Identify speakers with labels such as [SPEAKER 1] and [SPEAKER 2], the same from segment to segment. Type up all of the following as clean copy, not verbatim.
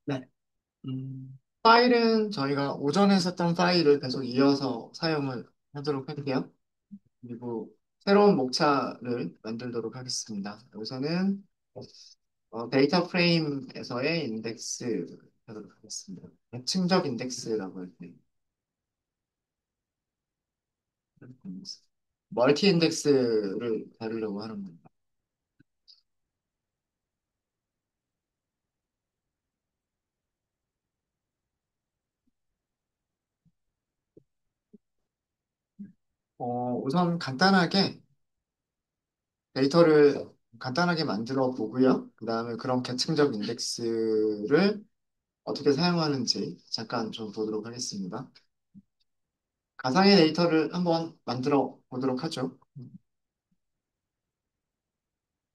[SPEAKER 1] 네. 파일은 저희가 오전에 썼던 파일을 계속 이어서 사용을 하도록 할게요. 그리고 새로운 목차를 만들도록 하겠습니다. 우선은 데이터 프레임에서의 인덱스 하도록 하겠습니다. 대칭적 인덱스라고 할 때, 멀티 인덱스를 다루려고 하는 겁니다. 우선 간단하게 데이터를 간단하게 만들어 보고요. 그 다음에 그런 계층적 인덱스를 어떻게 사용하는지 잠깐 좀 보도록 하겠습니다. 가상의 데이터를 한번 만들어 보도록 하죠.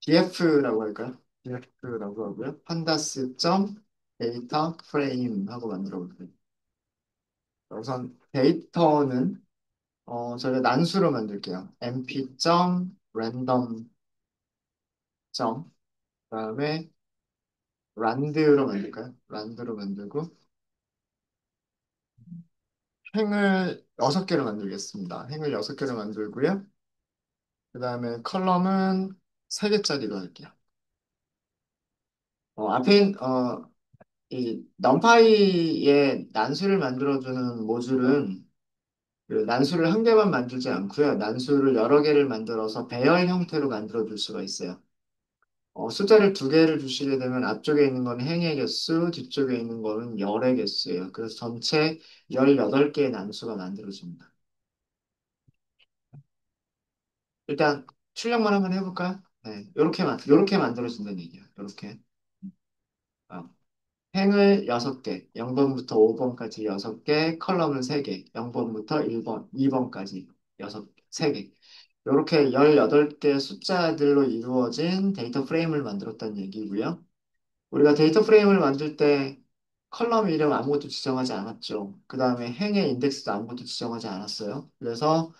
[SPEAKER 1] df라고 할까요? df라고 하고요. pandas 점 데이터 프레임 하고 만들어 볼게요. 우선 데이터는 저희가 난수로 만들게요. mp 점 random 점 그다음에 란드로 만들까요? 란드로 만들고 행을 6개로 만들겠습니다. 행을 6개로 만들고요. 그다음에 컬럼은 3개짜리로 할게요. 이 numPy의 난수를 만들어주는 모듈은 그 난수를 한 개만 만들지 않고요. 난수를 여러 개를 만들어서 배열 형태로 만들어줄 수가 있어요. 숫자를 2개를 주시게 되면 앞쪽에 있는 건 행의 개수, 뒤쪽에 있는 거는 열의 개수예요. 그래서 전체 18개의 난수가 만들어집니다. 일단 출력만 한번 해볼까요? 네, 요렇게 만들어진다는 얘기예요. 요렇게. 어, 행을 6개, 0번부터 5번까지 6개, 컬럼은 3개, 0번부터 1번, 2번까지 3개. 이렇게 18개 숫자들로 이루어진 데이터 프레임을 만들었다는 얘기고요. 우리가 데이터 프레임을 만들 때 컬럼 이름 아무것도 지정하지 않았죠. 그 다음에 행의 인덱스도 아무것도 지정하지 않았어요. 그래서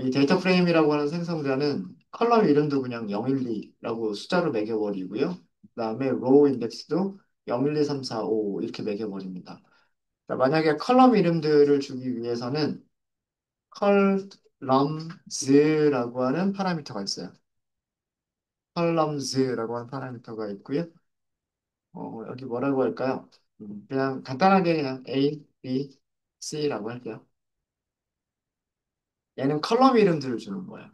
[SPEAKER 1] 이 데이터 프레임이라고 하는 생성자는 컬럼 이름도 그냥 012라고 숫자로 매겨버리고요. 그다음에 로우 인덱스도 0, 1, 2, 3, 4, 5 이렇게 매겨버립니다. 자, 만약에 컬럼 이름들을 주기 위해서는 컬럼즈라고 하는 파라미터가 있어요. 컬럼즈라고 하는 파라미터가 있고요. 여기 뭐라고 할까요? 그냥 간단하게 그냥 A, B, C라고 할게요. 얘는 컬럼 이름들을 주는 거예요.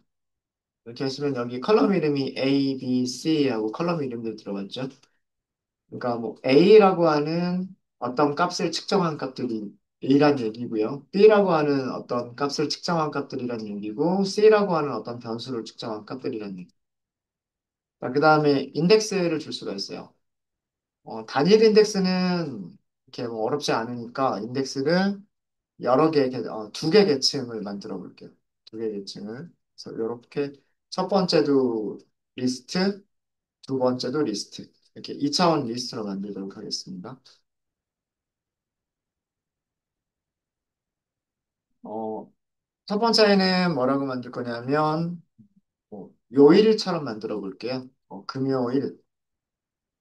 [SPEAKER 1] 이렇게 하시면 여기 컬럼 이름이 A, B, C 하고 컬럼 이름들 들어갔죠. 그러니까 뭐 A라고 하는 어떤 값을 측정한 값들이 A란 얘기고요. B라고 하는 어떤 값을 측정한 값들이란 얘기고 C라고 하는 어떤 변수를 측정한 값들이란 얘기. 그 다음에 인덱스를 줄 수가 있어요. 단일 인덱스는 이렇게 뭐 어렵지 않으니까 인덱스를 2개 계층을 만들어 볼게요. 2개 계층을. 그래서 이렇게 첫 번째도 리스트, 두 번째도 리스트. 이렇게 2차원 리스트로 만들도록 하겠습니다. 어, 첫 번째는 뭐라고 만들 거냐면, 요일처럼 만들어 볼게요. 금요일,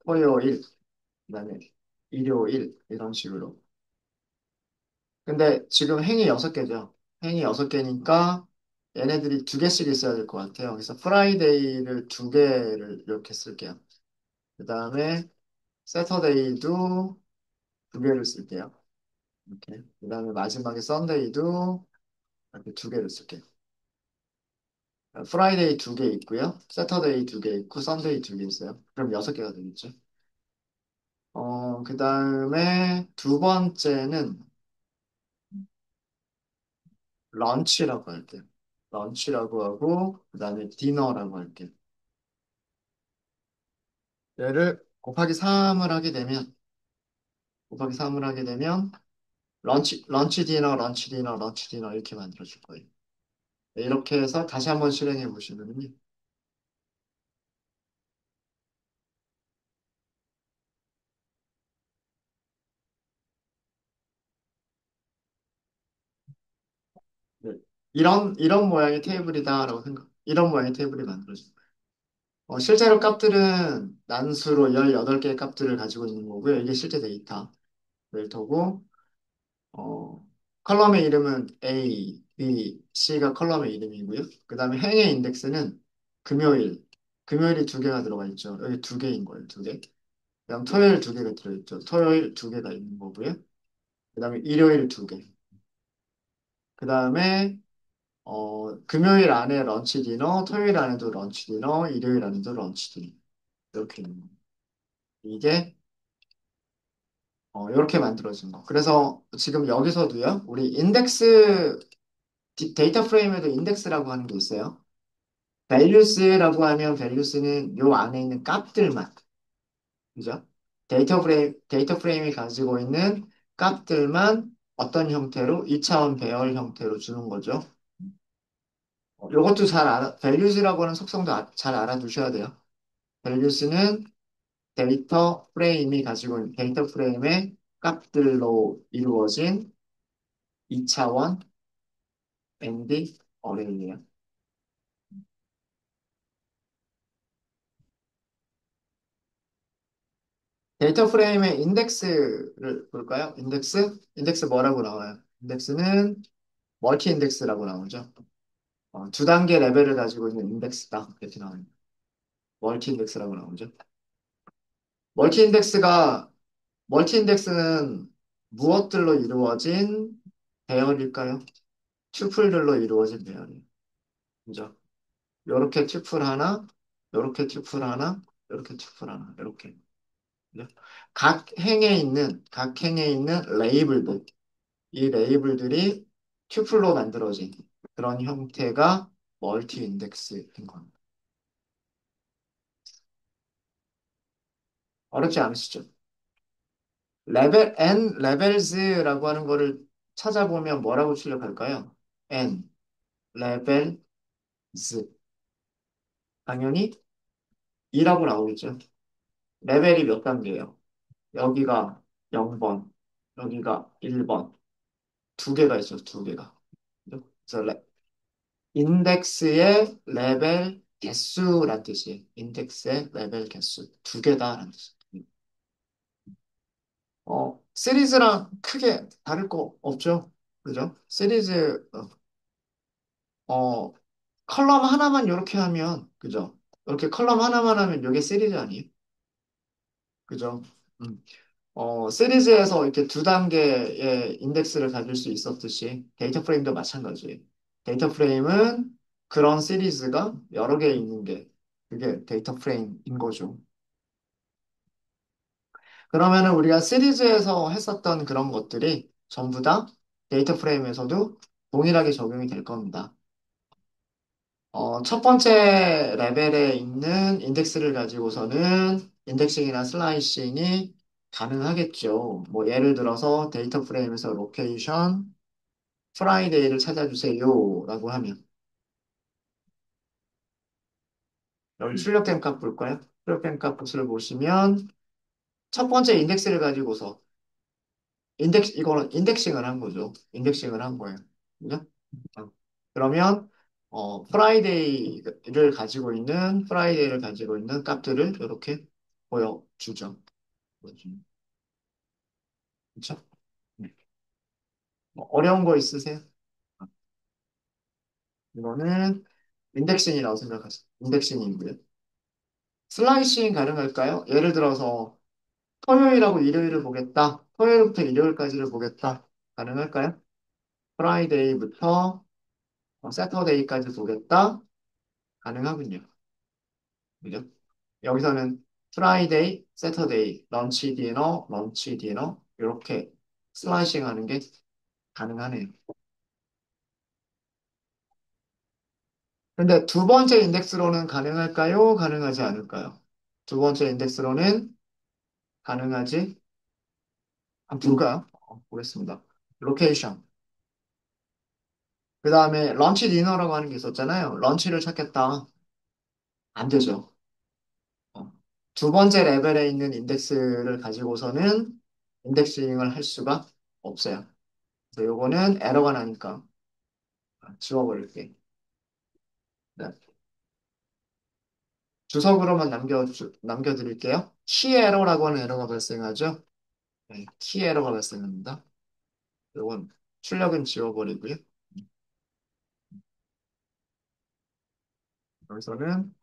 [SPEAKER 1] 토요일, 그다음에 일요일, 이런 식으로. 근데 지금 행이 6개죠. 행이 6개니까 얘네들이 2개씩 있어야 될 것 같아요. 그래서 프라이데이를 2개를 이렇게 쓸게요. 그 다음에 세터데이도 2개를 쓸게요. 이렇게. 그 다음에 마지막에 썬데이도 이렇게 2개를 쓸게요. 프라이데이 2개 있고요. 세터데이 2개 있고, 썬데이 2개 있어요. 그럼 6개가 되겠죠. 그 다음에 두 번째는 런치라고 할게요. 런치라고 하고, 그 다음에 디너라고 할게요. 얘를 곱하기 3을 하게 되면, 런치 디너, 런치 디너, 런치 디너 이렇게 만들어줄 거예요. 네, 이렇게 해서 다시 한번 실행해 보시면요. 네. 이런 모양의 테이블이다라고 이런 모양의 테이블이 만들어집니다. 실제로 값들은 난수로 18개의 값들을 가지고 있는 거고요. 이게 실제 데이터고, 어, 컬럼의 이름은 A, B, C가 컬럼의 이름이고요. 그 다음에 행의 인덱스는 금요일, 금요일이 두 개가 들어가 있죠. 여기 두 개인 거예요, 두 개. 그다음 토요일 두 개가 들어있죠. 토요일 두 개가 있는 거고요. 그 다음에 일요일 두 개. 그 다음에 금요일 안에 런치 디너, 토요일 안에도 런치 디너, 일요일 안에도 런치 디너. 이렇게 있는 거예요. 이게 이렇게 만들어진 거. 그래서 지금 여기서도요, 우리 인덱스, 데이터 프레임에도 인덱스라고 하는 게 있어요. values라고 하면 values는 요 안에 있는 값들만, 그죠? 데이터 프레임이 가지고 있는 값들만 어떤 형태로 2차원 배열 형태로 주는 거죠. 요것도 values라고 하는 속성도 잘 알아두셔야 돼요. values는 데이터 프레임의 값들로 이루어진 2차원 앤디 어레이예요. 데이터 프레임의 인덱스를 볼까요? 인덱스 뭐라고 나와요? 인덱스는 멀티 인덱스라고 나오죠. 두 단계 레벨을 가지고 있는 인덱스다. 이렇게 나와요. 멀티 인덱스라고 나오죠. 멀티 인덱스가, 멀티 인덱스는 무엇들로 이루어진 배열일까요? 튜플들로 이루어진 배열이에요. 그죠? 요렇게 튜플 하나, 요렇게 튜플 하나, 요렇게 튜플 하나, 요렇게. 그죠? 각 행에 있는 레이블들, 이 레이블들이 튜플로 만들어진 그런 형태가 멀티 인덱스인 겁니다. 어렵지 않으시죠? 레벨즈라고 하는 거를 찾아보면 뭐라고 출력할까요? N, 레벨즈. 당연히 2라고 나오겠죠. 레벨이 몇 단계예요? 여기가 0번, 여기가 1번. 두 개가 있어요, 두 개가. 그죠? 그래서 인덱스의 레벨 개수란 뜻이에요. 인덱스의 레벨 개수. 두 개다라는 뜻이에요. 시리즈랑 크게 다를 거 없죠? 그죠? 어, 컬럼 하나만 이렇게 하면, 그죠? 이렇게 컬럼 하나만 하면 이게 시리즈 아니에요? 그죠? 음. 시리즈에서 이렇게 두 단계의 인덱스를 가질 수 있었듯이 데이터 프레임도 마찬가지예요. 데이터 프레임은 그런 시리즈가 여러 개 있는 게 그게 데이터 프레임인 거죠. 그러면은 우리가 시리즈에서 했었던 그런 것들이 전부 다 데이터 프레임에서도 동일하게 적용이 될 겁니다. 첫 번째 레벨에 있는 인덱스를 가지고서는 인덱싱이나 슬라이싱이 가능하겠죠. 뭐 예를 들어서 데이터 프레임에서 로케이션 프라이데이를 찾아주세요 라고 하면 여기 출력된 값 볼까요? 출력된 값 값을 보시면 첫 번째 인덱스를 가지고서 이거는 인덱싱을 한 거죠. 인덱싱을 한 거예요. 그죠? 어. 그러면 프라이데이를 가지고 있는 값들을 이렇게 보여주죠. 그렇죠? 네. 뭐 어려운 거 있으세요? 아, 이거는 인덱싱이라고 생각하세요. 인덱싱이고요. 슬라이싱 가능할까요? 예를 들어서 토요일하고 일요일을 보겠다. 토요일부터 일요일까지를 보겠다. 가능할까요? 프라이데이부터 세터데이까지 보겠다. 가능하군요. 그죠? 여기서는 프라이데이, 세터데이, 런치 디너 이렇게 슬라이싱 하는 게 가능하네요. 근데 두 번째 인덱스로는 가능할까요? 가능하지 않을까요? 두 번째 인덱스로는 가능하지 불가요. 보겠습니다. 로케이션. 그 다음에 런치 디너라고 하는 게 있었잖아요. 런치를 찾겠다. 안 되죠. 어. 두 번째 레벨에 있는 인덱스를 가지고서는 인덱싱을 할 수가 없어요. 그래서 요거는 에러가 나니까 지워버릴게. 네. 주석으로만 남겨드릴게요. 키 에러라고 하는 에러가 발생하죠. 네, 키 에러가 발생합니다. 이건 출력은 지워버리고요. 여기서는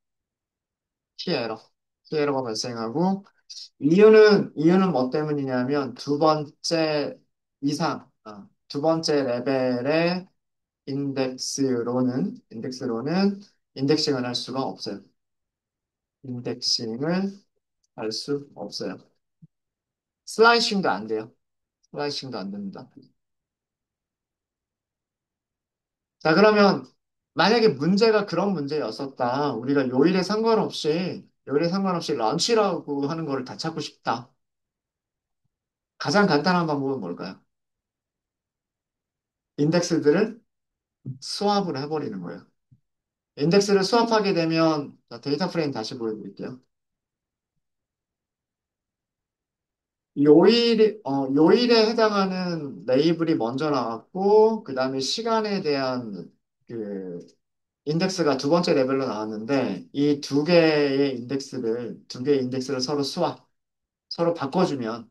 [SPEAKER 1] 키 에러, 키 에러가 발생하고 이유는 뭐 때문이냐면 두 번째 이상, 두 번째 레벨의 인덱스로는 인덱싱을 할 수가 없어요. 인덱싱을 할 수 없어요. 슬라이싱도 안 돼요. 슬라이싱도 안 됩니다. 자, 그러면 만약에 문제가 그런 문제였었다. 우리가 요일에 상관없이 런치라고 하는 거를 다 찾고 싶다. 가장 간단한 방법은 뭘까요? 인덱스들을 수합을 해버리는 거예요. 인덱스를 수합하게 되면 자, 데이터 프레임 다시 보여드릴게요. 요일에 해당하는 레이블이 먼저 나왔고, 그 다음에 시간에 대한 그 인덱스가 두 번째 레벨로 나왔는데, 이 두 개의 인덱스를 서로 바꿔주면,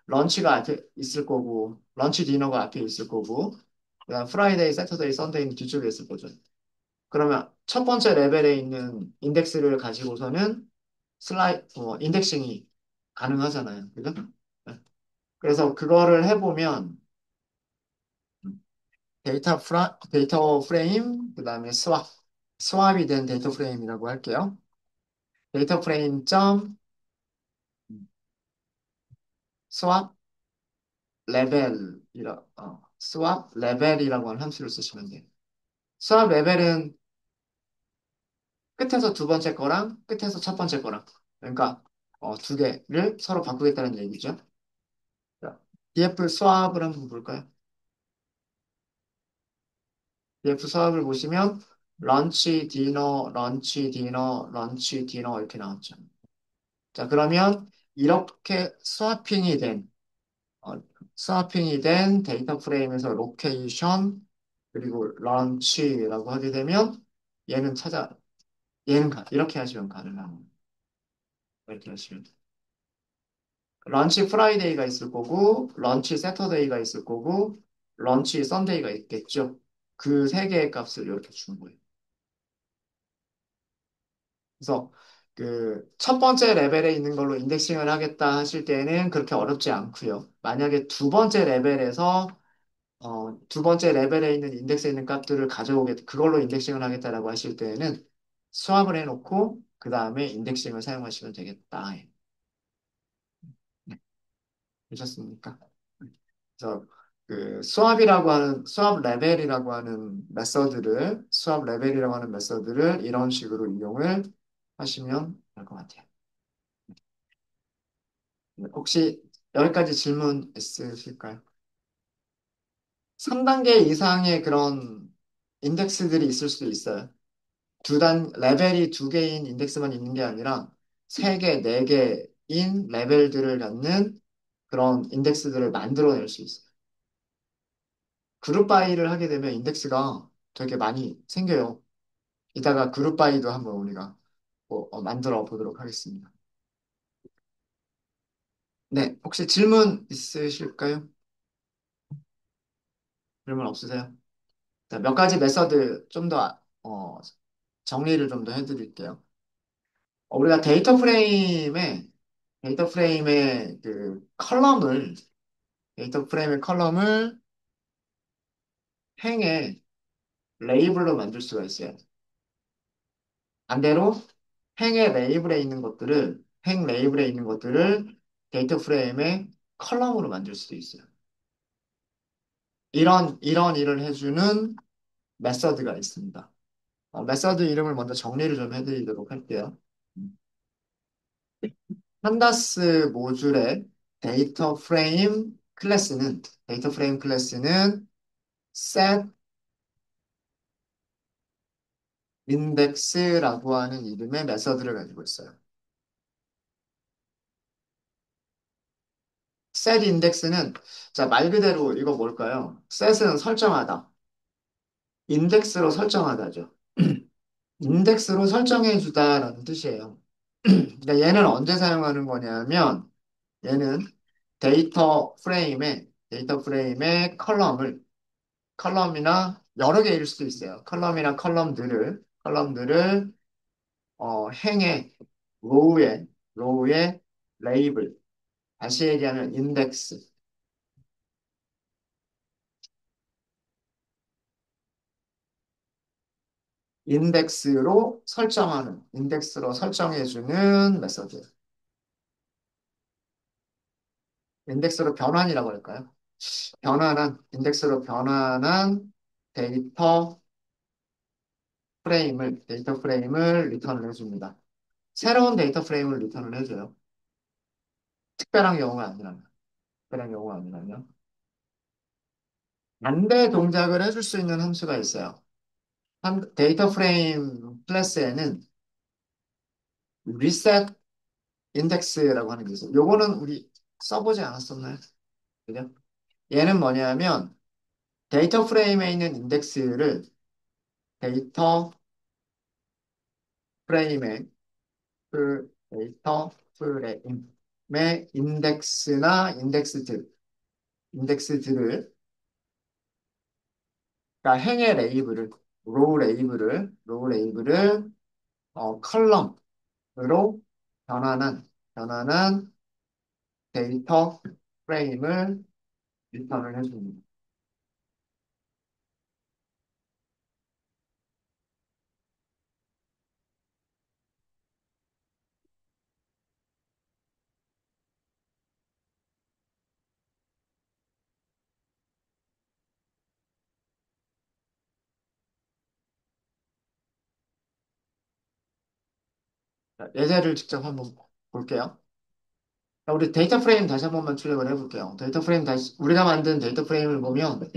[SPEAKER 1] 런치가 앞에 있을 거고, 런치 디너가 앞에 있을 거고, 그 다음 프라이데이, 세터데이, 선데이는 뒤쪽에 있을 거죠. 그러면 첫 번째 레벨에 있는 인덱스를 가지고서는 인덱싱이 가능하잖아요. 그죠? 네. 그래서 그거를 해보면 데이터 프레임, 그 다음에 스왑이 된 데이터 프레임이라고 할게요. 데이터 프레임 점 스왑 스왑 레벨이라고 하는 함수를 쓰시면 돼요. 스왑 레벨은 끝에서 두 번째 거랑 끝에서 첫 번째 거랑 그러니까 두 개를 서로 바꾸겠다는 얘기죠. 자, df 스왑을 한번 볼까요? df 스왑을 보시면 런치, 디너, 런치, 디너, 런치, 디너 이렇게 나왔죠. 자, 그러면 이렇게 어, 스와핑이 된 데이터 프레임에서 로케이션 그리고 런치라고 하게 되면 얘는 찾아 이렇게 하시면 가능합니다. 이렇게 하시면 런치 프라이데이가 있을 거고 런치 세터데이가 있을 거고 런치 썬데이가 있겠죠. 그 세 개의 값을 이렇게 주는 거예요. 그래서 그 첫 번째 레벨에 있는 걸로 인덱싱을 하겠다 하실 때는 그렇게 어렵지 않고요. 만약에 두 번째 레벨에 있는 인덱스에 있는 값들을 그걸로 인덱싱을 하겠다라고 하실 때에는 수합을 해놓고 그 다음에 인덱싱을 사용하시면 되겠다. 네, 되셨습니까? 그래서 그 수합 레벨이라고 하는 메서드를 이런 식으로 이용을 하시면 될 것 같아요. 네, 혹시 여기까지 질문 있으실까요? 3단계 이상의 그런 인덱스들이 있을 수도 있어요. 레벨이 두 개인 인덱스만 있는 게 아니라 세 개, 네 개인 레벨들을 갖는 그런 인덱스들을 만들어낼 수 있어요. 그룹 바이를 하게 되면 인덱스가 되게 많이 생겨요. 이따가 그룹 바이도 한번 우리가 만들어 보도록 하겠습니다. 네, 혹시 질문 있으실까요? 질문 없으세요? 자, 몇 가지 메서드 좀 더, 정리를 좀 더 해드릴게요. 우리가 데이터 프레임의 데이터 프레임의 컬럼을 행의 레이블로 만들 수가 있어요. 반대로 행 레이블에 있는 것들을 데이터 프레임의 컬럼으로 만들 수도 있어요. 이런 일을 해주는 메서드가 있습니다. 메서드 이름을 먼저 정리를 좀 해드리도록 할게요. 판다스 모듈의 데이터 프레임 클래스는 set index라고 하는 이름의 메서드를 가지고 있어요. set index는 자, 말 그대로 이거 뭘까요? set은 설정하다. index로 설정하다죠. 인덱스로 설정해 주다라는 뜻이에요. 그러니까 얘는 언제 사용하는 거냐면 얘는 데이터 프레임에 컬럼이나 여러 개일 수도 있어요. 컬럼이나 컬럼들을 행에 로우에 로우에 레이블 다시 얘기하면 인덱스로 설정해주는 메서드. 인덱스로 변환이라고 할까요? 인덱스로 변환한 데이터 데이터 프레임을 리턴을 해줍니다. 새로운 데이터 프레임을 리턴을 해줘요. 특별한 경우가 아니라면, 특별한 경우가 아니라면. 반대 동작을 해줄 수 있는 함수가 있어요. 데이터 프레임 클래스에는 reset index라고 하는 게 있어요. 요거는 우리 써보지 않았었나요? 그죠? 얘는 뭐냐면 데이터 프레임에 있는 인덱스를 데이터 프레임에 데이터 프레임의 인덱스들을 그러니까 행의 로우 레이블을 컬럼으로 변환한 데이터 프레임을 리턴을 해줍니다. 자, 예제를 직접 한번 볼게요. 자, 우리 데이터 프레임 다시 한 번만 출력을 해볼게요. 우리가 만든 데이터 프레임을 보면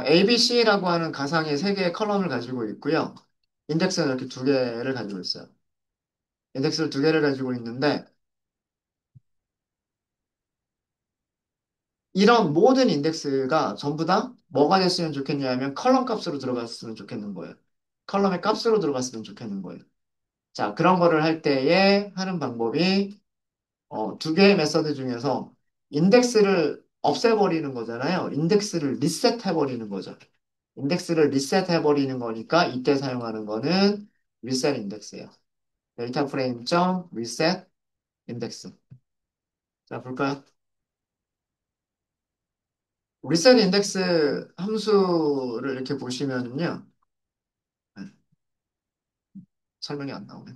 [SPEAKER 1] ABC라고 하는 가상의 세 개의 컬럼을 가지고 있고요. 인덱스는 이렇게 두 개를 가지고 있어요. 인덱스를 두 개를 가지고 있는데 이런 모든 인덱스가 전부 다 뭐가 됐으면 좋겠냐면 컬럼 값으로 들어갔으면 좋겠는 거예요. 컬럼의 값으로 들어갔으면 좋겠는 거예요. 자, 그런 거를 할 때에 하는 방법이 두 개의 메서드 중에서 인덱스를 없애버리는 거잖아요. 인덱스를 리셋해버리는 거죠. 인덱스를 리셋해버리는 거니까 이때 사용하는 거는 리셋 인덱스예요. 데이터 프레임 점 리셋 인덱스. 자, 볼까요? 리셋 인덱스 함수를 이렇게 보시면은요. 네, 설명이 안 나오네.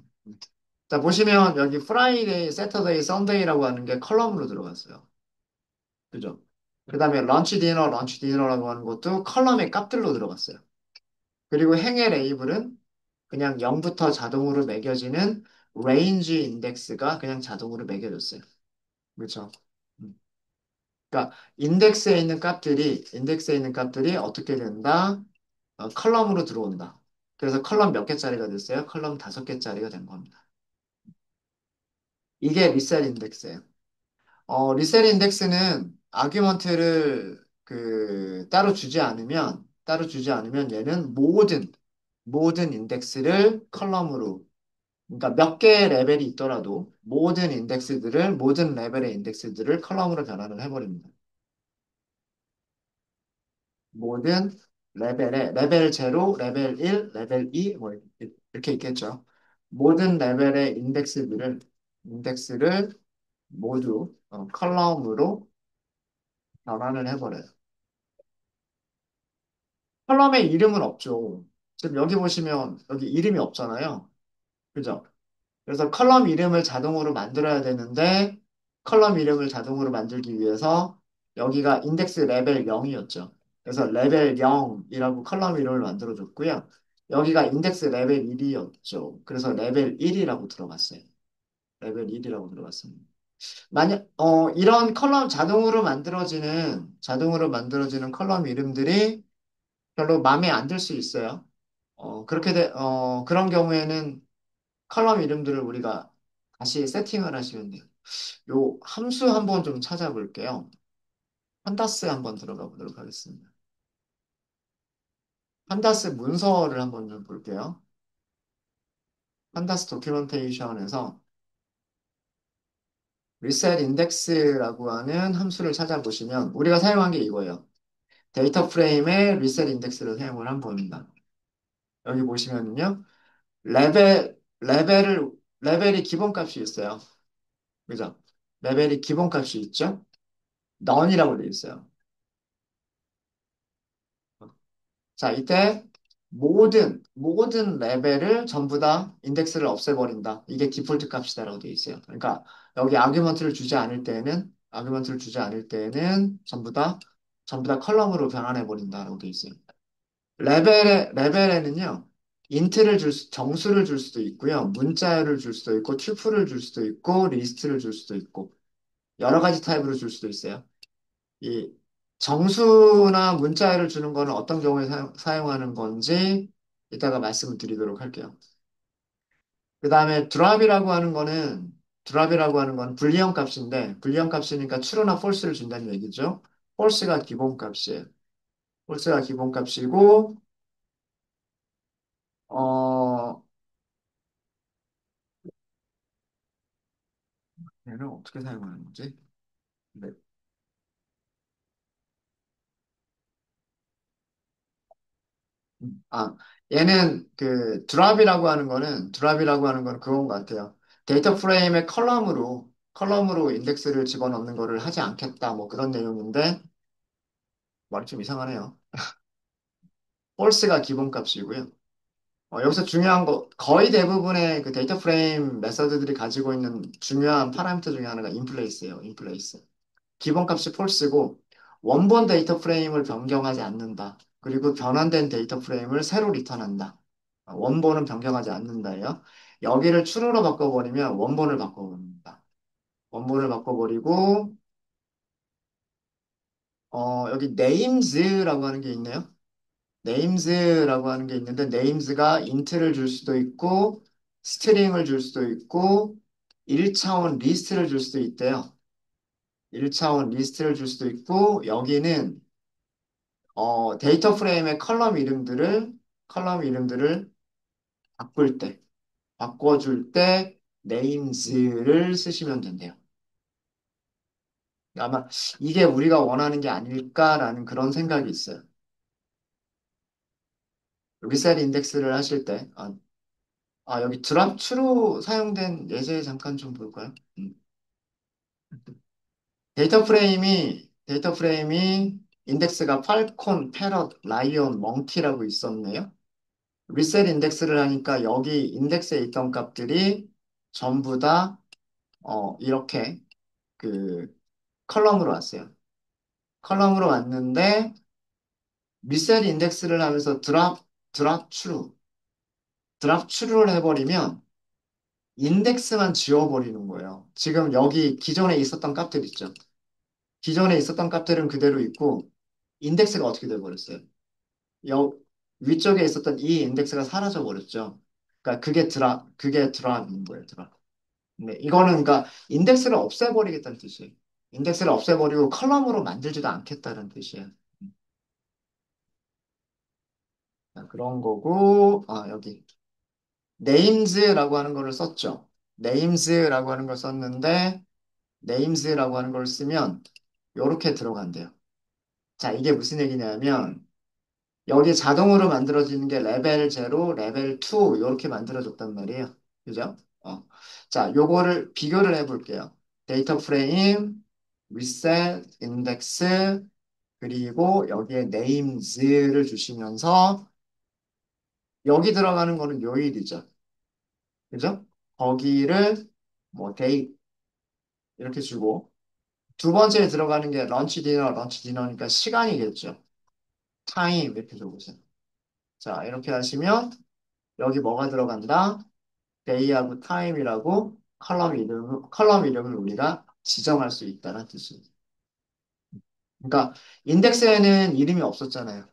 [SPEAKER 1] 자, 보시면 여기 프라이데이, 세터데이, 선데이라고 하는 게 컬럼으로 들어갔어요. 그죠? 그 다음에 런치 디너라고 하는 것도 컬럼의 값들로 들어갔어요. 그리고 행의 레이블은 그냥 0부터 자동으로 매겨지는 레인지 인덱스가 그냥 자동으로 매겨졌어요. 그렇죠? 음. 그러니까 인덱스에 있는 값들이 어떻게 된다? 컬럼으로 들어온다. 그래서 컬럼 몇 개짜리가 됐어요? 컬럼 5개짜리가 된 겁니다. 이게 리셋 인덱스예요. 리셋 인덱스는 아규먼트를 따로 주지 않으면 얘는 모든 인덱스를 컬럼으로 그러니까 몇 개의 레벨이 있더라도 모든 레벨의 인덱스들을 컬럼으로 변환을 해버립니다. 모든 레벨 0, 레벨 1, 레벨 2, 뭐 이렇게 있겠죠. 모든 레벨의 인덱스를 모두 컬럼으로 변환을 해버려요. 컬럼에 이름은 없죠. 지금 여기 보시면 여기 이름이 없잖아요. 그죠? 그래서 컬럼 이름을 자동으로 만들기 위해서 여기가 인덱스 레벨 0이었죠. 그래서 레벨 0이라고 컬럼 이름을 만들어줬고요. 여기가 인덱스 레벨 1이었죠. 그래서 레벨 1이라고 들어갔어요. 레벨 1이라고 들어갔습니다. 이런 자동으로 만들어지는 컬럼 이름들이 별로 마음에 안 들 수 있어요. 그런 경우에는 컬럼 이름들을 우리가 다시 세팅을 하시면 돼요. 요 함수 한번 좀 찾아볼게요. 판다스 한번 들어가 보도록 하겠습니다. 판다스 문서를 한번 좀 볼게요. 판다스 도큐멘테이션에서 reset index라고 하는 함수를 찾아보시면 우리가 사용한 게 이거예요. 데이터 프레임에 reset index를 사용을 한 겁니다. 여기 보시면요. 레벨이 기본값이 있어요. 그죠? 레벨이 기본값이 있죠? none이라고 되어 있어요. 자, 이때 모든 레벨을 전부 다 인덱스를 없애버린다. 이게 디폴트 값이다라고 되어 있어요. 그러니까 여기 아규먼트를 주지 않을 때에는 전부 다 컬럼으로 변환해 버린다라고 되어 있어요. 레벨에는요, 정수를 줄 수도 있고요, 문자열을 줄 수도 있고, 튜플을 줄 수도 있고, 리스트를 줄 수도 있고, 여러 가지 타입으로 줄 수도 있어요. 이 정수나 문자열을 주는 거는 어떤 경우에 사용하는 건지 이따가 말씀을 드리도록 할게요. 그 다음에 드랍이라고 하는 건 불리한 값인데, 불리한 값이니까 true나 false를 준다는 얘기죠. false가 기본 값이에요. false가 기본 값이고, 어, 얘는 어떻게 사용하는 거지? 네. 아, 얘는 드랍이라고 하는 거는 그건 것 같아요. 데이터 프레임의 컬럼으로 인덱스를 집어넣는 거를 하지 않겠다. 뭐 그런 내용인데, 말이 좀 이상하네요. false가 기본 값이고요. 여기서 중요한 거, 거의 대부분의 그 데이터 프레임 메서드들이 가지고 있는 중요한 파라미터 중에 하나가 인플레이스예요. 인플레이스. 기본값이 false고 원본 데이터 프레임을 변경하지 않는다. 그리고 변환된 데이터 프레임을 새로 리턴한다. 원본은 변경하지 않는다예요. 여기를 true로 바꿔버리면 원본을 바꿔버립니다. 원본을 바꿔버리고 여기 names라고 하는 게 있네요. names라고 하는 게 있는데 names가 int를 줄 수도 있고 스트링을 줄 수도 있고 1차원 리스트를 줄 수도 있대요. 1차원 리스트를 줄 수도 있고 여기는 데이터 프레임의 컬럼 이름들을 바꿀 때, 바꿔줄 때 names를 쓰시면 된대요. 아마 이게 우리가 원하는 게 아닐까라는 그런 생각이 있어요. 리셋 인덱스를 하실 때, 여기 드랍 추로 사용된 예제 잠깐 좀 볼까요? 데이터 프레임이 인덱스가 팔콘, 패럿, 라이온, 멍키라고 있었네요. 리셋 인덱스를 하니까 여기 인덱스에 있던 값들이 전부 다 이렇게 그 컬럼으로 왔어요. 컬럼으로 왔는데 리셋 인덱스를 하면서 드랍 추루를 해버리면 인덱스만 지워버리는 거예요. 지금 여기 기존에 있었던 값들 있죠. 기존에 있었던 값들은 그대로 있고 인덱스가 어떻게 돼버렸어요? 여, 위쪽에 있었던 이 인덱스가 사라져 버렸죠. 그러니까 그게 드랍인 거예요. 드랍. 네, 이거는 그러니까 인덱스를 없애버리겠다는 뜻이에요. 인덱스를 없애버리고 컬럼으로 만들지도 않겠다는 뜻이에요. 자, 그런 거고, 여기. names라고 하는 거를 썼죠. names라고 하는 걸 썼는데, names라고 하는 걸 쓰면, 요렇게 들어간대요. 자, 이게 무슨 얘기냐면, 여기 자동으로 만들어지는 게 레벨 0, 레벨 2, 요렇게 만들어졌단 말이에요. 그죠? 자, 요거를 비교를 해볼게요. 데이터 프레임, reset, index, 그리고 여기에 names를 주시면서, 여기 들어가는 거는 요일이죠. 그죠? 거기를 뭐 데이 이렇게 주고 두 번째에 들어가는 게 런치 디너니까 시간이겠죠. 타임 이렇게 적으세요. 자, 이렇게 하시면 여기 뭐가 들어간다? 데이하고 타임이라고 컬럼 이름을 우리가 지정할 수 있다는 뜻입니다. 그러니까 인덱스에는 이름이 없었잖아요.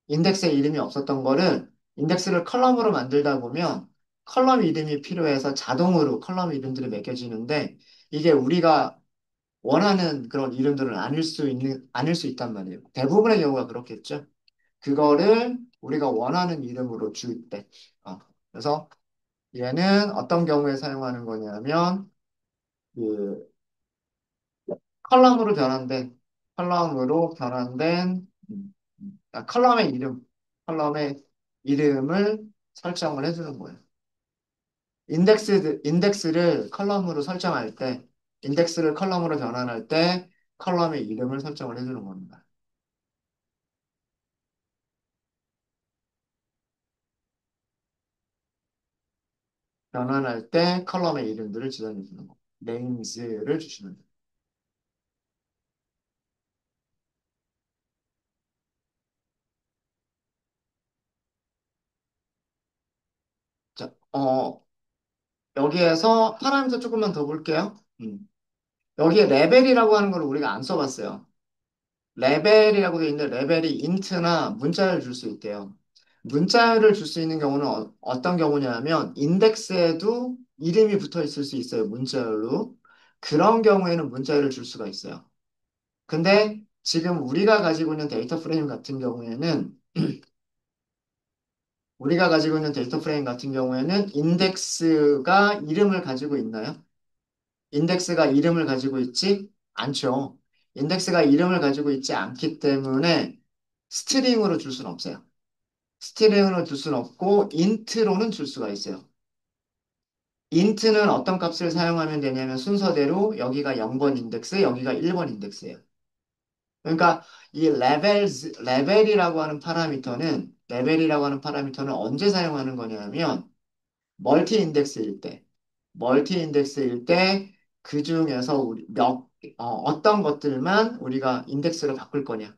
[SPEAKER 1] 인덱스에 이름이 없었던 거를 인덱스를 컬럼으로 만들다 보면 컬럼 이름이 필요해서 자동으로 컬럼 이름들이 매겨지는데 이게 우리가 원하는 그런 이름들은 아닐 수 있단 말이에요. 대부분의 경우가 그렇겠죠. 그거를 우리가 원하는 이름으로 줄 때. 그래서 얘는 어떤 경우에 사용하는 거냐면 그 컬럼으로 변환된 컬럼으로 변환된 컬럼의 이름 컬럼의 이름을 설정을 해주는 거예요. 인덱스를 컬럼으로 설정할 때 인덱스를 컬럼으로 변환할 때 컬럼의 이름을 설정을 해주는 겁니다. 변환할 때 컬럼의 이름들을 지정해 주는 거. names를 주시면 돼요. 자, 여기에서 파라미터 조금만 더 볼게요. 여기에 레벨이라고 하는 걸 우리가 안 써봤어요. 레벨이라고 되어 있는데 레벨이 인트나 문자를 줄 수 있대요. 문자를 줄 수 있는 경우는 떤 경우냐면 인덱스에도 이름이 붙어 있을 수 있어요. 문자열로. 그런 경우에는 문자열을 줄 수가 있어요. 근데 지금 우리가 가지고 있는 데이터 프레임 같은 경우에는 인덱스가 이름을 가지고 있나요? 인덱스가 이름을 가지고 있지 않죠. 인덱스가 이름을 가지고 있지 않기 때문에 스트링으로 줄 수는 없어요. 스트링으로 줄 수는 없고 인트로는 줄 수가 있어요. 인트는 어떤 값을 사용하면 되냐면 순서대로 여기가 0번 인덱스, 여기가 1번 인덱스예요. 그러니까 이 레벨이라고 하는 파라미터는 언제 사용하는 거냐면 멀티 인덱스일 때 그 중에서 어떤 것들만 우리가 인덱스로 바꿀 거냐.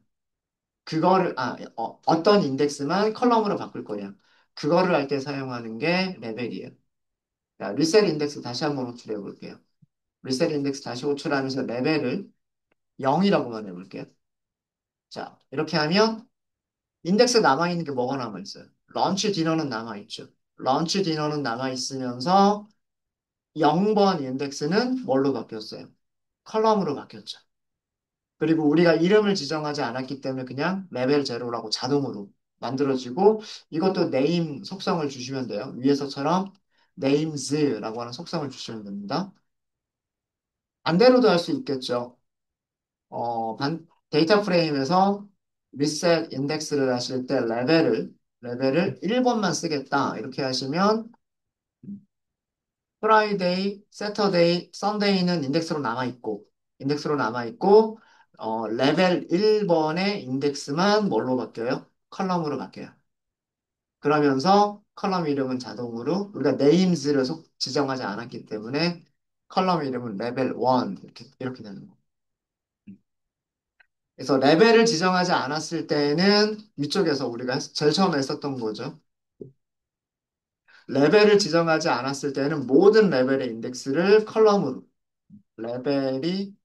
[SPEAKER 1] 어떤 인덱스만 컬럼으로 바꿀 거냐. 그거를 할 때 사용하는 게 레벨이에요. 자, 리셋 인덱스 다시 한번 호출해 볼게요. 리셋 인덱스 다시 호출하면서 레벨을 0이라고만 해볼게요. 자, 이렇게 하면 인덱스 남아있는 게 뭐가 남아있어요? 런치 디너는 남아있죠. 런치 디너는 남아있으면서 0번 인덱스는 뭘로 바뀌었어요? 컬럼으로 바뀌었죠. 그리고 우리가 이름을 지정하지 않았기 때문에 그냥 레벨 제로라고 자동으로 만들어지고 이것도 네임 속성을 주시면 돼요. 위에서처럼 names라고 하는 속성을 주시면 됩니다. 반대로도 할 수 있겠죠. 데이터 프레임에서 reset 인덱스를 하실 때 레벨을 1번만 쓰겠다. 이렇게 하시면 프라이데이, 세터데이, 썬데이는 인덱스로 남아있고, 레벨 1번의 인덱스만 뭘로 바뀌어요? 컬럼으로 바뀌어요. 그러면서 컬럼 이름은 자동으로, 우리가 names를 지정하지 않았기 때문에 컬럼 이름은 레벨 1, 이렇게 되는 거. 그래서 레벨을 지정하지 않았을 때는 위쪽에서 우리가 제일 처음에 했었던 거죠. 레벨을 지정하지 않았을 때는 모든 레벨의 인덱스를 컬럼으로, 레벨이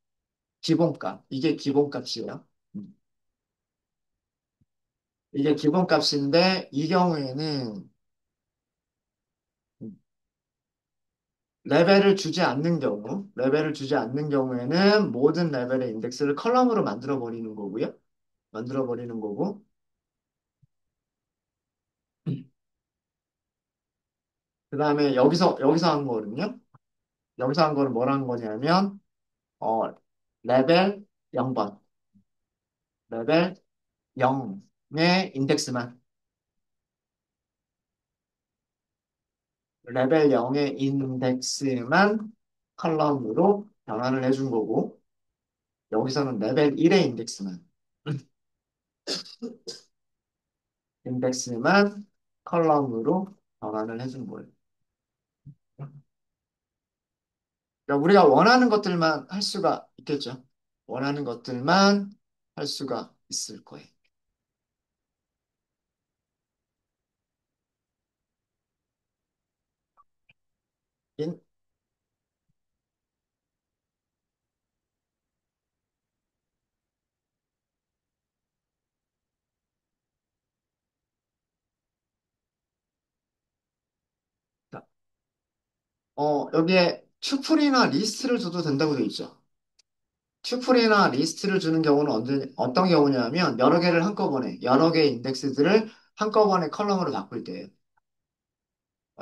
[SPEAKER 1] 기본값. 이게 기본값이에요. 음. 이게 기본값인데 이 경우에는 음, 레벨을 주지 않는 경우에는 모든 레벨의 인덱스를 컬럼으로 만들어 버리는 거고요. 만들어 버리는 거고. 그다음에 여기서 한 거거든요. 여기서 한 거는 뭐라는 거냐면 어 레벨 0번, 레벨 0의 인덱스만 레벨 0의 인덱스만 컬럼으로 변환을 해준 거고 여기서는 레벨 1의 인덱스만 컬럼으로 변환을 해준 거예요. 그러니까 우리가 원하는 것들만 할 수가 있겠죠. 원하는 것들만 할 수가 있을 거예요. 인- 여기에 튜플이나 리스트를 줘도 된다고 되어 있죠. 튜플이나 리스트를 주는 경우는 어떤 경우냐면 여러 개의 인덱스들을 한꺼번에 컬럼으로 바꿀 때예요.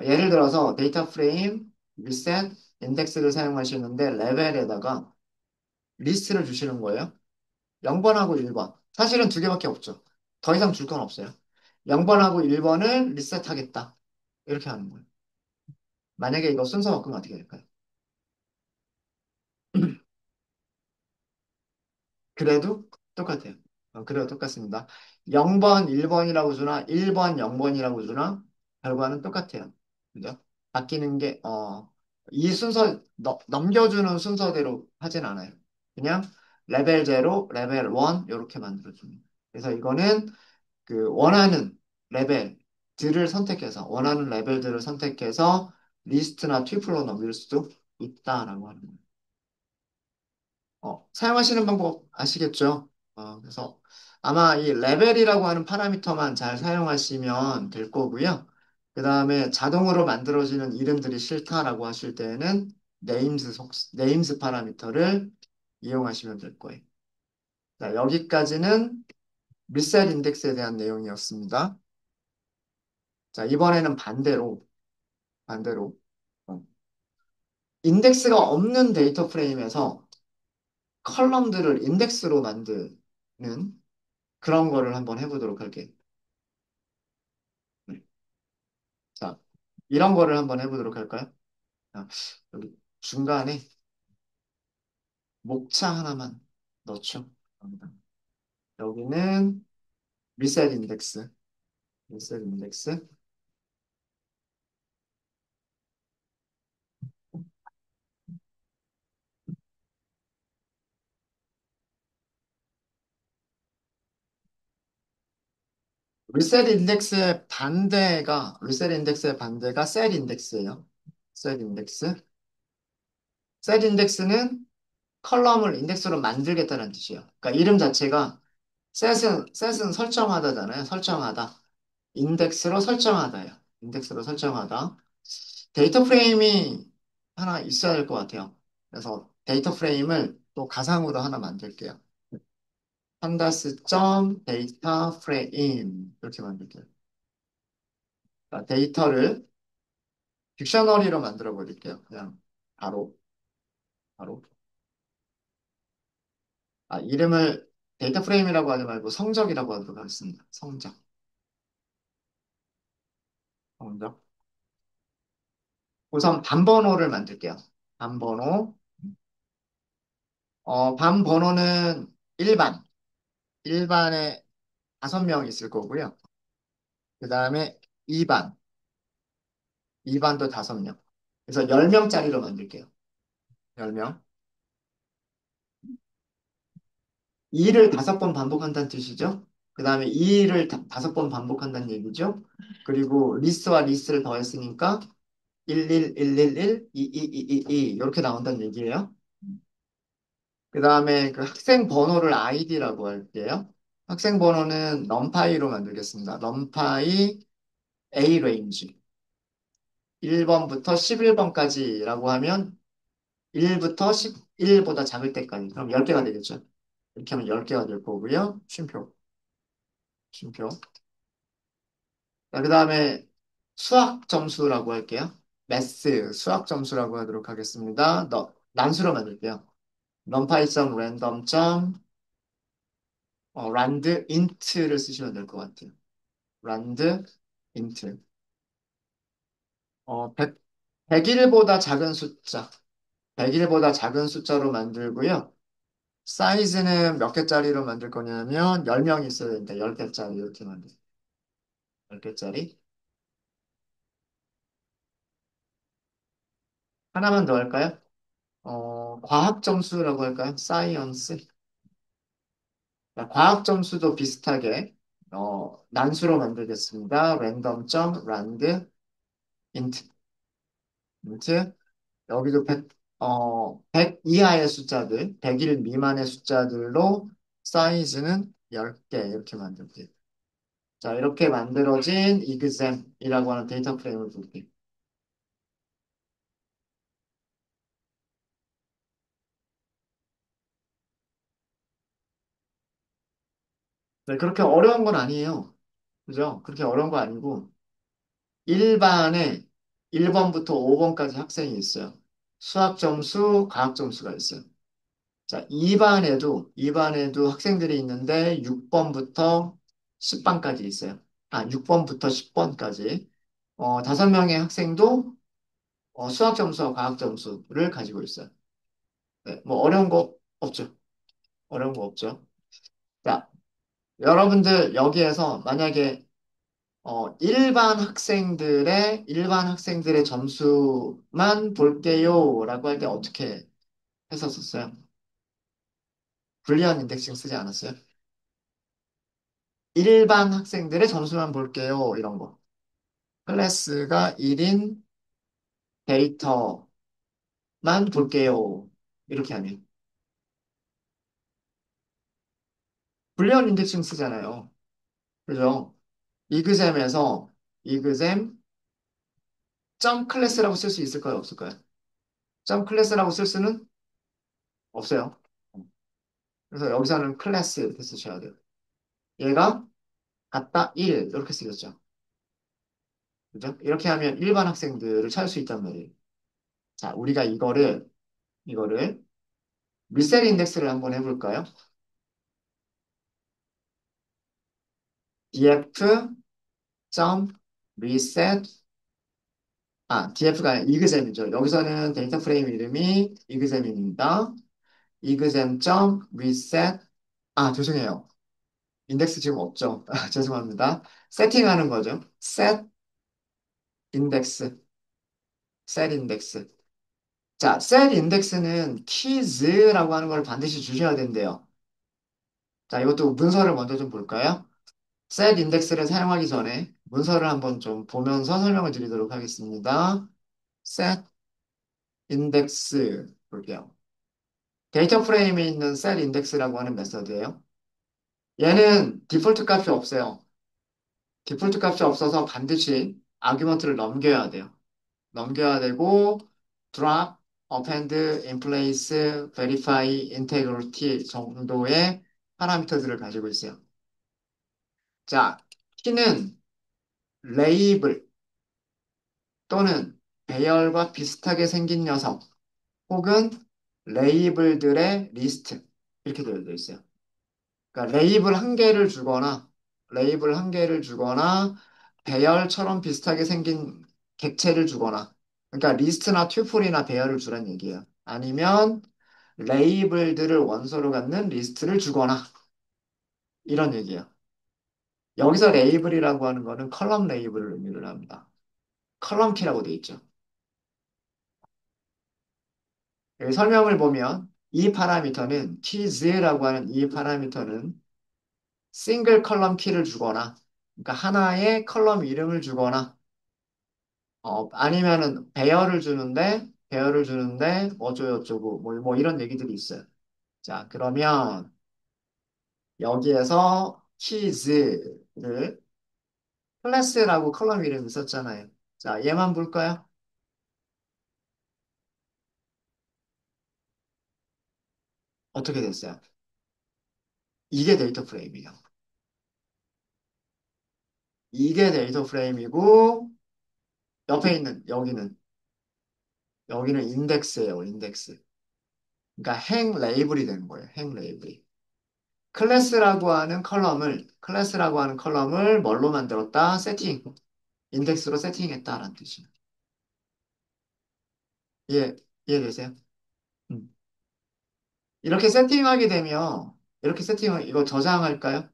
[SPEAKER 1] 예를 들어서 데이터 프레임, 리셋, 인덱스를 사용하시는데 레벨에다가 리스트를 주시는 거예요. 0번하고 1번. 사실은 두 개밖에 없죠. 더 이상 줄 건 없어요. 0번하고 1번을 리셋하겠다. 이렇게 하는 거예요. 만약에 이거 순서 바꾸면 어떻게 될까요? 그래도 똑같아요. 그래도 똑같습니다. 0번, 1번이라고 주나 1번, 0번이라고 주나 결과는 똑같아요. 그죠? 바뀌는 게, 이 순서, 넘겨주는 순서대로 하진 않아요. 그냥 레벨 0, 레벨 1 이렇게 만들어줍니다. 그래서 이거는 그 원하는 레벨들을 선택해서 리스트나 튜플로 넘길 수도 있다라고 하는 거예요. 사용하시는 방법 아시겠죠? 그래서 아마 이 레벨이라고 하는 파라미터만 잘 사용하시면 될 거고요. 그 다음에 자동으로 만들어지는 이름들이 싫다라고 하실 때에는 네임스 파라미터를 이용하시면 될 거예요. 자, 여기까지는 리셋 인덱스에 대한 내용이었습니다. 자, 이번에는 반대로, 어, 인덱스가 없는 데이터 프레임에서 컬럼들을 인덱스로 만드는 그런 거를 한번 해보도록 할게요. 네. 자, 이런 거를 한번 해보도록 할까요? 자, 여기 중간에 목차 하나만 넣죠. 갑니다. 여기는 리셋 인덱스, 리셋 인덱스. 리셋 인덱스의 반대가 셀 인덱스예요. 셀 인덱스. 셀 인덱스는 컬럼을 인덱스로 만들겠다는 뜻이에요. 그러니까 이름 자체가 셋은 설정하다잖아요. 설정하다. 인덱스로 설정하다예요. 인덱스로 설정하다. 데이터 프레임이 하나 있어야 될 것 같아요. 그래서 데이터 프레임을 또 가상으로 하나 만들게요. 판다스 점 데이터 프레임 이렇게 만들게요. 자, 데이터를 딕셔너리로 만들어 버릴게요. 그냥 바로 바로. 이름을 데이터 프레임이라고 하지 말고 성적이라고 하도록 하겠습니다. 성적. 우선 반번호를 만들게요. 반번호. 반번호는 1반. 1반에 5명 있을 거고요. 그 다음에 2반. 2반도 5명. 그래서 10명짜리로 만들게요. 10명. 2를 5번 반복한다는 뜻이죠. 그 다음에 2를 5번 반복한다는 얘기죠. 그리고 리스와 리스를 더했으니까 11111, 2222, 이렇게 나온다는 얘기예요. 그 다음에 그 학생 번호를 아이디라고 할게요. 학생 번호는 numPy로 만들겠습니다. numPy A range. 1번부터 11번까지라고 하면 1부터 11보다 작을 때까지. 그럼 10개가 되겠죠. 이렇게 하면 10개가 될 거고요. 쉼표, 쉼표. 자, 그 다음에 수학 점수라고 할게요. 수학 점수라고 하도록 하겠습니다. 난수로 만들게요. numpy.random. rand int를 쓰시면 될 것 같아요. rand int. 100일보다 작은 숫자. 100일보다 작은 숫자로 만들고요. 사이즈는 몇 개짜리로 만들 거냐면 10명이 있어야 되니까 10개짜리 이렇게 만들. 10개짜리. 하나만 더 할까요? 과학 점수라고 할까요? 사이언스. 과학 점수도 비슷하게 난수로 만들겠습니다. random.rand int. 여기도 100 이하의 숫자들, 100일 미만의 숫자들로 사이즈는 10개 이렇게 만들게요. 자, 이렇게 만들어진 exam이라고 하는 데이터 프레임을 볼게요. 네, 그렇게 어려운 건 아니에요. 그죠? 그렇게 어려운 거 아니고, 일반에 1번부터 5번까지 학생이 있어요. 수학 점수, 과학 점수가 있어요. 자, 2반에도 학생들이 있는데 6번부터 10반까지 있어요. 아, 6번부터 10번까지. 5명의 학생도 수학 점수와 과학 점수를 가지고 있어요. 네, 뭐 어려운 거 없죠. 어려운 거 없죠. 자, 여러분들 여기에서 만약에 일반 학생들의 점수만 볼게요라고 할 때 어떻게 했었었어요? 불리한 인덱싱 쓰지 않았어요? 일반 학생들의 점수만 볼게요. 이런 거. 클래스가 1인 데이터만 볼게요. 이렇게 하면. 불리한 인덱싱 쓰잖아요. 그죠? 이그잼에서 이그잼 점 클래스라고 쓸 수 있을까요? 없을까요? 점 클래스라고 쓸 수는 없어요. 그래서 여기서는 클래스 이렇게 쓰셔야 돼요. 얘가 같다 1 이렇게 쓰겠죠. 그죠? 이렇게 하면 일반 학생들을 찾을 수 있단 말이에요. 자, 우리가 이거를 리셋 인덱스를 한번 해볼까요? df 점 reset df가 아니라 이그잼이죠. 여기서는 데이터 프레임 이름이 이그잼입니다. 이그잼 점 reset 죄송해요. 인덱스 지금 없죠. 죄송합니다. 세팅하는 거죠. 인덱스, set 인덱스. 자, set 인덱스는 keys라고 하는 걸 반드시 주셔야 된대요. 자, 이것도 문서를 먼저 좀 볼까요? set 인덱스를 사용하기 전에 문서를 한번 좀 보면서 설명을 드리도록 하겠습니다. set 인덱스 볼게요. 데이터 프레임에 있는 set 인덱스라고 하는 메서드예요. 얘는 디폴트 값이 없어요. 디폴트 값이 없어서 반드시 아규먼트를 넘겨야 돼요. 넘겨야 되고 drop, append, inplace, verify, integrity 정도의 파라미터들을 가지고 있어요. 자, 키는 레이블 또는 배열과 비슷하게 생긴 녀석 혹은 레이블들의 리스트 이렇게 되어 있어요. 그러니까 레이블 한 개를 주거나 배열처럼 비슷하게 생긴 객체를 주거나 그러니까 리스트나 튜플이나 배열을 주란 얘기예요. 아니면 레이블들을 원소로 갖는 리스트를 주거나 이런 얘기예요. 여기서 레이블이라고 하는 거는 컬럼 레이블을 의미를 합니다. 컬럼 키라고 돼 있죠. 여기 설명을 보면 이 파라미터는 keys라고 하는 이 파라미터는 싱글 컬럼 키를 주거나 그러니까 하나의 컬럼 이름을 주거나 아니면은 배열을 주는데 어쩌고저쩌고 뭐 이런 얘기들이 있어요. 자, 그러면 여기에서 keys를 클래스라고 컬럼 이름 있었잖아요. 자, 얘만 볼까요? 어떻게 됐어요? 이게 데이터 프레임이에요. 이게 데이터 프레임이고 옆에 있는 여기는 인덱스예요, 인덱스. 그러니까 행 레이블이 되는 거예요. 행 레이블이. 클래스라고 하는 컬럼을 뭘로 만들었다? 인덱스로 세팅했다라는 뜻이에요. 예, 이해되세요? 음. 이렇게 세팅을 이거 저장할까요?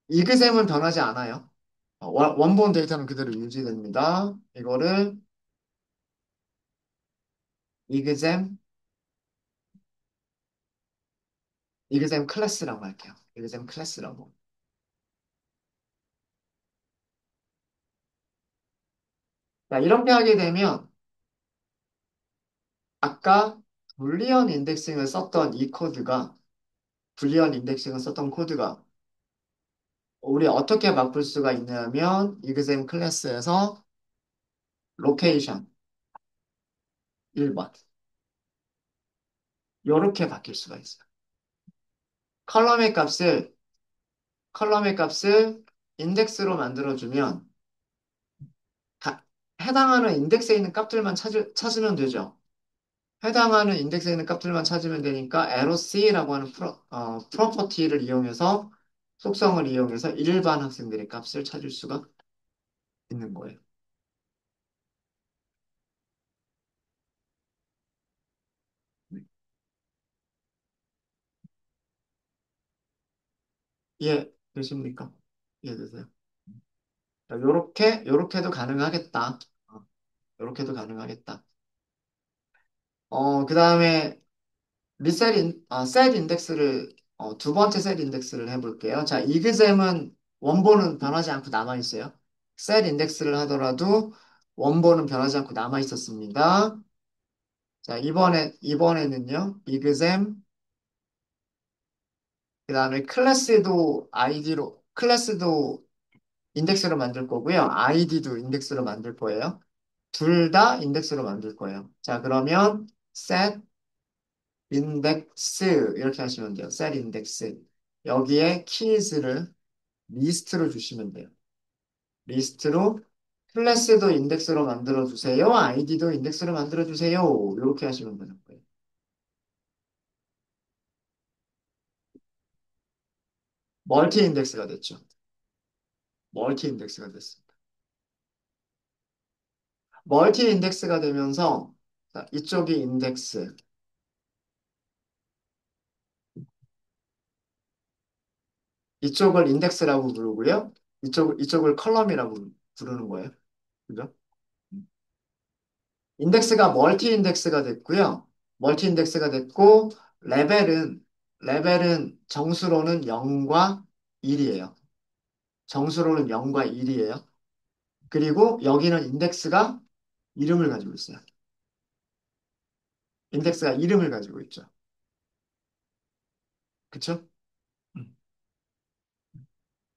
[SPEAKER 1] 이그셈은 변하지 않아요. 원본 데이터는 그대로 유지됩니다. 이그셈, 이그셈 클래스라고 할게요. 이그셈 클래스라고. 자, 이렇게 하게 되면 아까 불리언 인덱싱을 썼던 코드가 우리 어떻게 바꿀 수가 있냐면 이그셈 클래스에서 로케이션 1번 이렇게 바뀔 수가 있어요. 컬럼의 값을 컬럼의 값을 인덱스로 만들어주면 가- 해당하는 인덱스에 있는 값들만 찾으면 되죠. 해당하는 인덱스에 있는 값들만 찾으면 되니까 LOC라고 하는 프로퍼티를 이용해서 속성을 이용해서 일반 학생들의 값을 찾을 수가 있는 거예요. 네. 이해되십니까? 이해되세요? 요렇게도 가능하겠다. 요렇게도 가능하겠다. 그 다음에 셋 인덱스를, 두 번째 셋 인덱스를 해볼게요. 자, 이그잼은 원본은 변하지 않고 남아있어요. 셋 인덱스를 하더라도 원본은 변하지 않고 남아있었습니다. 자, 이번에는요, 이그잼, 그 다음에 클래스도 인덱스로 만들 거고요. 아이디도 인덱스로 만들 거예요. 둘 다 인덱스로 만들 거예요. 자, 그러면 set 인덱스 이렇게 하시면 돼요. set 인덱스. 여기에 keys를 리스트로 주시면 돼요. 리스트로 클래스도 인덱스로 만들어 주세요. 아이디도 인덱스로 만들어 주세요. 이렇게 하시면 되는 거예요. 멀티 인덱스가 됐죠. 멀티 인덱스가 됐습니다. 멀티 인덱스가 되면서 자, 이쪽이 인덱스, 이쪽을 인덱스라고 부르고요. 이쪽을 컬럼이라고 부르는 거예요. 그죠? 인덱스가 멀티 인덱스가 됐고요. 멀티 인덱스가 됐고, 레벨은 정수로는 0과 1이에요. 정수로는 0과 1이에요. 그리고 여기는 인덱스가 이름을 가지고 있어요. 인덱스가 이름을 가지고 있죠. 그쵸? 음.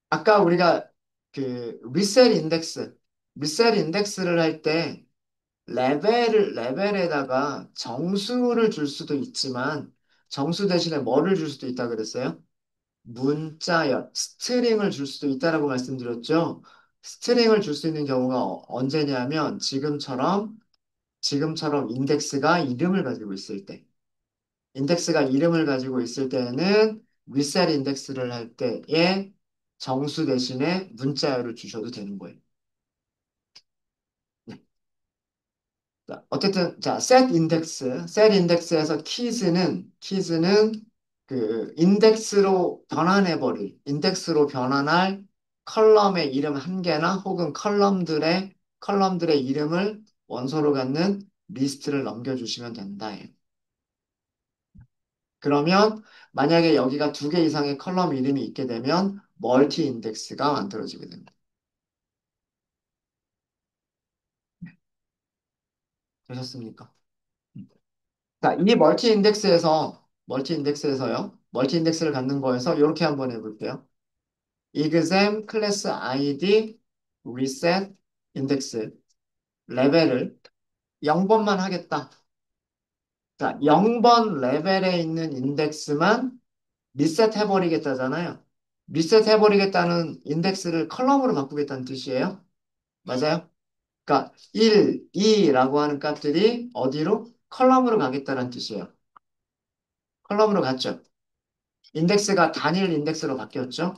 [SPEAKER 1] 아까 우리가 그 리셋 인덱스를 할 때 레벨에다가 정수를 줄 수도 있지만 정수 대신에 뭐를 줄 수도 있다 그랬어요? 스트링을 줄 수도 있다라고 말씀드렸죠. 스트링을 줄 수 있는 경우가 언제냐면 지금처럼 인덱스가 이름을 가지고 있을 때는 리셋 인덱스를 할 때에 정수 대신에 문자열을 주셔도 되는 거예요. 네. 자, 어쨌든 자, 셋 인덱스에서 키즈는 그 인덱스로 변환할 컬럼의 이름 한 개나 혹은 컬럼들의 이름을 원소로 갖는 리스트를 넘겨주시면 된다. 그러면 만약에 여기가 두 개 이상의 컬럼 이름이 있게 되면 멀티 인덱스가 만들어지게 됩니다. 되셨습니까? 자, 이 멀티 인덱스를 갖는 거에서 이렇게 한번 해볼게요. exam 클래스 id reset 인덱스 레벨을 0번만 하겠다. 자, 0번 레벨에 있는 인덱스만 리셋 해버리겠다잖아요. 리셋 해버리겠다는 인덱스를 컬럼으로 바꾸겠다는 뜻이에요. 맞아요? 그러니까 1, 2라고 하는 값들이 어디로? 컬럼으로 가겠다는 뜻이에요. 컬럼으로 갔죠. 인덱스가 단일 인덱스로 바뀌었죠.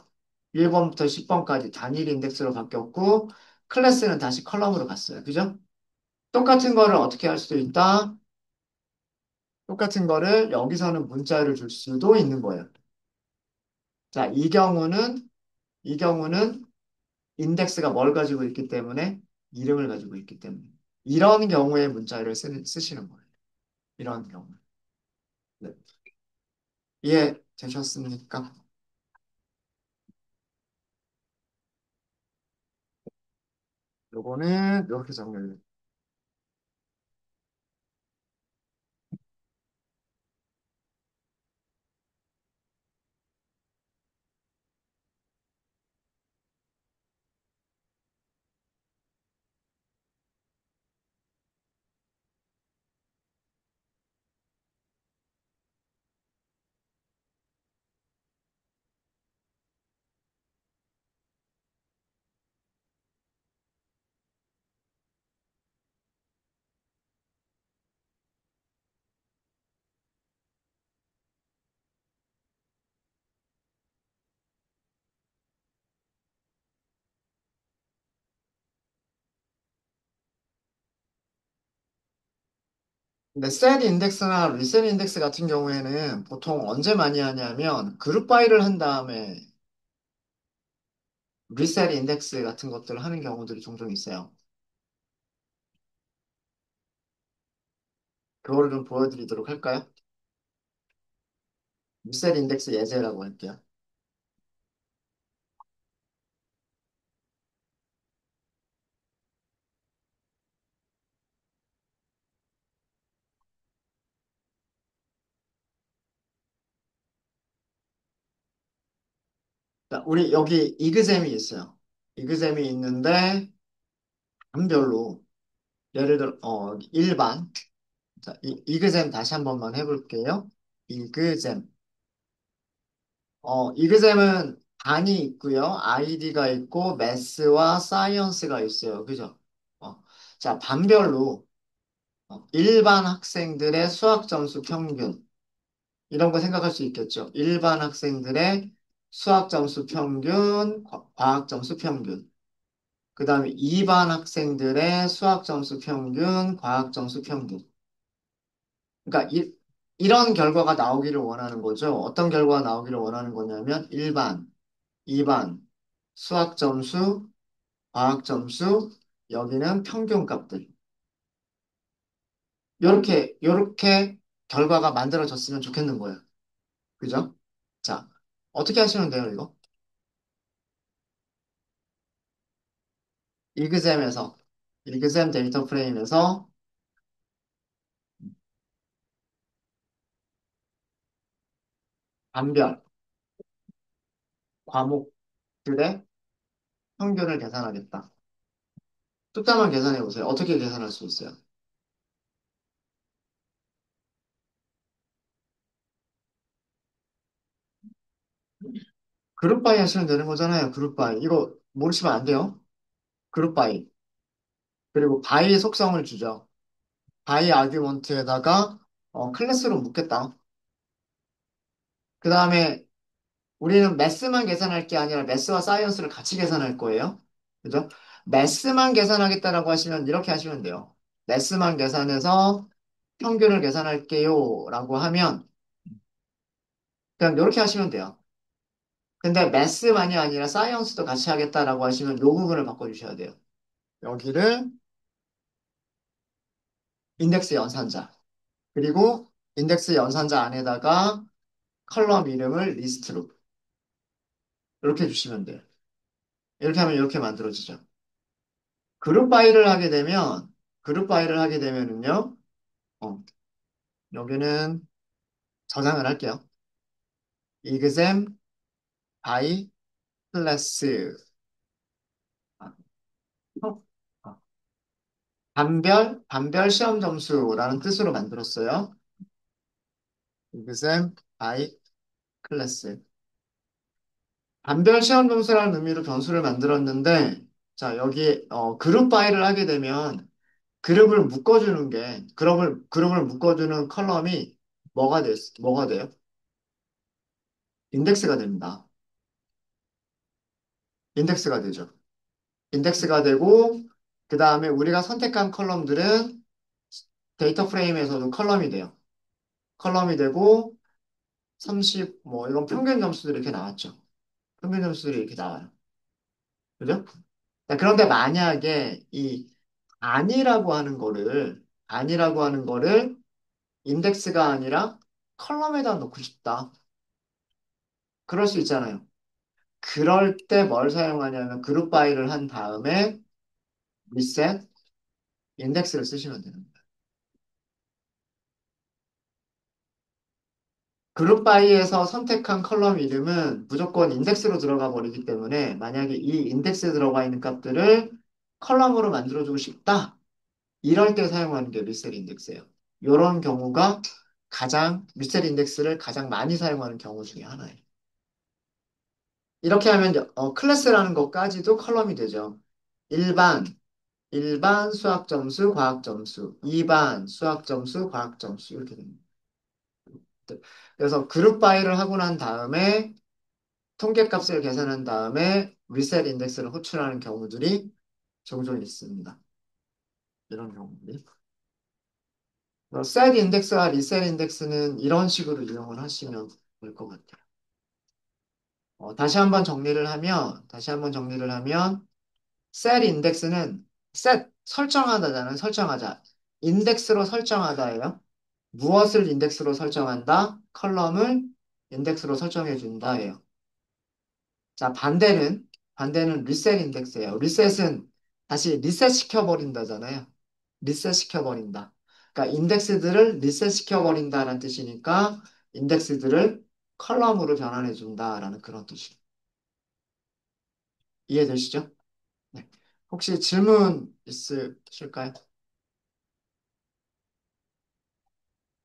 [SPEAKER 1] 1번부터 10번까지 단일 인덱스로 바뀌었고 클래스는 다시 컬럼으로 갔어요. 그죠? 똑같은 거를 어떻게 할 수도 있다? 똑같은 거를 여기서는 문자를 줄 수도 있는 거예요. 자, 이 경우는 인덱스가 뭘 가지고 있기 때문에 이름을 가지고 있기 때문에 이런 경우에 문자를 쓰시는 거예요. 이런 경우. 네. 이해되셨습니까? 요거는 이렇게 정리를. 근데 셋 인덱스나 리셋 인덱스 같은 경우에는 보통 언제 많이 하냐면 그룹 바이를 한 다음에 리셋 인덱스 같은 것들을 하는 경우들이 종종 있어요. 그거를 좀 보여드리도록 할까요? 리셋 인덱스 예제라고 할게요. 자, 우리 여기 이그잼이 있어요. 이그잼이 있는데 반별로 예를 들어 일반 자, 이그잼 다시 한 번만 해볼게요. 이그잼 이그잼은 반이 있고요. 아이디가 있고 매스와 사이언스가 있어요. 그죠? 어, 자, 반별로 일반 학생들의 수학 점수 평균 이런 거 생각할 수 있겠죠. 일반 학생들의 수학 점수 평균, 과학 점수 평균. 그 다음에 2반 학생들의 수학 점수 평균, 과학 점수 평균. 그러니까 이런 결과가 나오기를 원하는 거죠. 어떤 결과가 나오기를 원하는 거냐면 1반, 2반, 수학 점수, 과학 점수, 여기는 평균 값들. 요렇게 결과가 만들어졌으면 좋겠는 거예요. 그죠? 자, 어떻게 하시면 돼요, 이거? 이그잼에서, 이그잼 데이터 프레임에서 반별 과목들의 평균을 계산하겠다. 숫자만 계산해 보세요. 어떻게 계산할 수 있어요? 그룹 바이 하시면 되는 거잖아요. 그룹 바이. 이거 모르시면 안 돼요. 그룹 바이. 그리고 바이의 속성을 주죠. 바이 아규먼트에다가 클래스로 묶겠다. 그 다음에 우리는 매스만 계산할 게 아니라 매스와 사이언스를 같이 계산할 거예요. 그죠? 매스만 계산하겠다라고 하시면 이렇게 하시면 돼요. 매스만 계산해서 평균을 계산할게요. 라고 하면 그냥 이렇게 하시면 돼요. 근데 매스만이 아니라 사이언스도 같이 하겠다라고 하시면 이 부분을 바꿔주셔야 돼요. 여기를 인덱스 연산자. 그리고 인덱스 연산자 안에다가 컬럼 이름을 리스트로. 이렇게 주시면 돼요. 이렇게 하면 이렇게 만들어지죠. 그룹 바이를 하게 되면, 그룹 바이를 하게 되면은요, 어, 여기는 저장을 할게요. 이그셈 바이 클래스. 아, 어, 반별 시험 점수라는 뜻으로 만들었어요. 이그셈 바이 클래스. 반별 시험 점수라는 의미로 변수를 만들었는데, 자, 여기, 그룹 바이를 하게 되면, 그룹을 묶어주는 컬럼이 뭐가 돼요? 인덱스가 됩니다. 인덱스가 되죠. 인덱스가 되고, 그 다음에 우리가 선택한 컬럼들은 데이터 프레임에서도 컬럼이 돼요. 컬럼이 되고, 30, 뭐, 이런 평균 점수들이 이렇게 나왔죠. 평균 점수들이 이렇게 나와요. 그죠? 자, 그런데 만약에 아니라고 하는 거를 인덱스가 아니라 컬럼에다 놓고 싶다. 그럴 수 있잖아요. 그럴 때 뭘 사용하냐면 그룹 바이를 한 다음에 리셋 인덱스를 쓰시면 되는 거예요. 그룹 바이에서 선택한 컬럼 이름은 무조건 인덱스로 들어가 버리기 때문에 만약에 이 인덱스에 들어가 있는 값들을 컬럼으로 만들어주고 싶다. 이럴 때 사용하는 게 리셋 인덱스예요. 이런 경우가 리셋 인덱스를 가장 많이 사용하는 경우 중에 하나예요. 이렇게 하면 클래스라는 것까지도 컬럼이 되죠. 일반, 일반 수학 점수, 과학 점수, 2반 수학 점수, 과학 점수 이렇게 됩니다. 그래서 그룹 바이를 하고 난 다음에 통계값을 계산한 다음에 리셋 인덱스를 호출하는 경우들이 종종 있습니다. 이런 경우들이. 셋 인덱스와 리셋 인덱스는 이런 식으로 이용을 하시면 될 것 같아요. 다시 한번 정리를 하면, 셋 인덱스는 셋 설정하다잖아요. 설정하자. 인덱스로 설정하다예요. 무엇을 인덱스로 설정한다? 컬럼을 인덱스로 설정해 준다예요. 자, 반대는 리셋 인덱스예요. 리셋은 다시 리셋 시켜버린다잖아요. 리셋 시켜버린다. 그러니까 인덱스들을 리셋 시켜버린다라는 뜻이니까 인덱스들을 컬럼으로 변환해 준다라는 그런 뜻이에요. 이해되시죠? 네. 혹시 질문 있으실까요?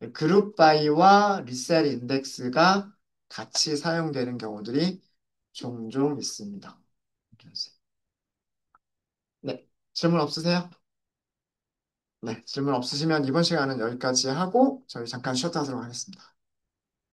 [SPEAKER 1] 네, 그룹 바이와 리셋 인덱스가 같이 사용되는 경우들이 종종 있습니다. 네. 질문 없으세요? 네. 질문 없으시면 이번 시간은 여기까지 하고 저희 잠깐 쉬었다 하도록 하겠습니다.